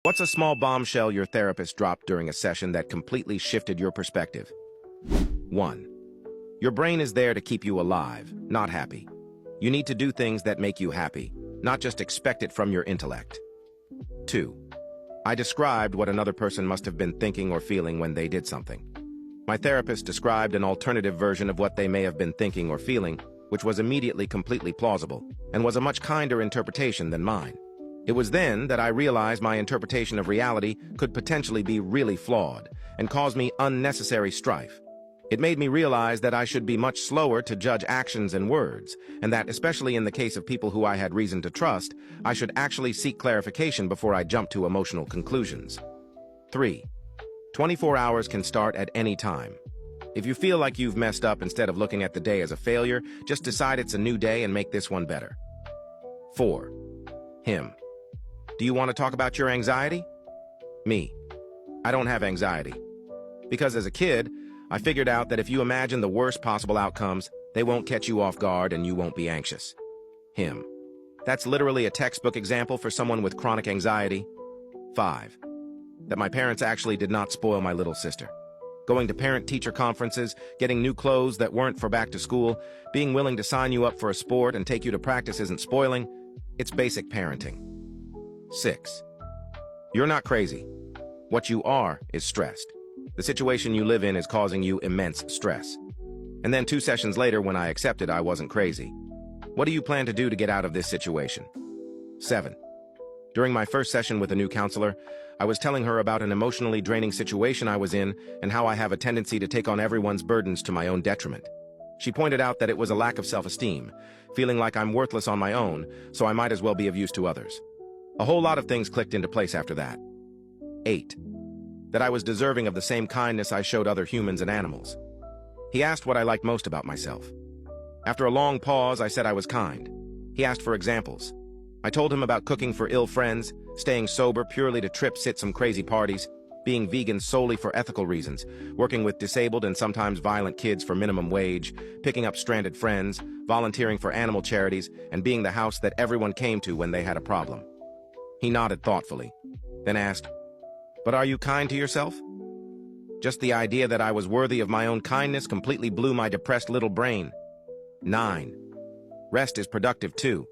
What's a small bombshell your therapist dropped during a session that completely shifted your perspective? 1. Your brain is there to keep you alive, not happy. You need to do things that make you happy, not just expect it from your intellect. 2. I described what another person must have been thinking or feeling when they did something. My therapist described an alternative version of what they may have been thinking or feeling, which was immediately completely plausible, and was a much kinder interpretation than mine. It was then that I realized my interpretation of reality could potentially be really flawed and cause me unnecessary strife. It made me realize that I should be much slower to judge actions and words, and that, especially in the case of people who I had reason to trust, I should actually seek clarification before I jump to emotional conclusions. 3. 24 hours can start at any time. If you feel like you've messed up, instead of looking at the day as a failure, just decide it's a new day and make this one better. 4. Him. Do you want to talk about your anxiety? Me. I don't have anxiety. Because as a kid, I figured out that if you imagine the worst possible outcomes, they won't catch you off guard and you won't be anxious. Him. That's literally a textbook example for someone with chronic anxiety. 5. That my parents actually did not spoil my little sister. Going to parent-teacher conferences, getting new clothes that weren't for back to school, being willing to sign you up for a sport and take you to practice isn't spoiling. It's basic parenting. 6. You're not crazy. What you are is stressed. The situation you live in is causing you immense stress. And then 2 sessions later, when I accepted I wasn't crazy. What do you plan to do to get out of this situation? 7. During my first session with a new counselor, I was telling her about an emotionally draining situation I was in and how I have a tendency to take on everyone's burdens to my own detriment. She pointed out that it was a lack of self-esteem, feeling like I'm worthless on my own, so I might as well be of use to others. A whole lot of things clicked into place after that. 8. That I was deserving of the same kindness I showed other humans and animals. He asked what I liked most about myself. After a long pause, I said I was kind. He asked for examples. I told him about cooking for ill friends, staying sober purely to sit some crazy parties, being vegan solely for ethical reasons, working with disabled and sometimes violent kids for minimum wage, picking up stranded friends, volunteering for animal charities, and being the house that everyone came to when they had a problem. He nodded thoughtfully, then asked, "But are you kind to yourself?" Just the idea that I was worthy of my own kindness completely blew my depressed little brain. 9. Rest is productive too.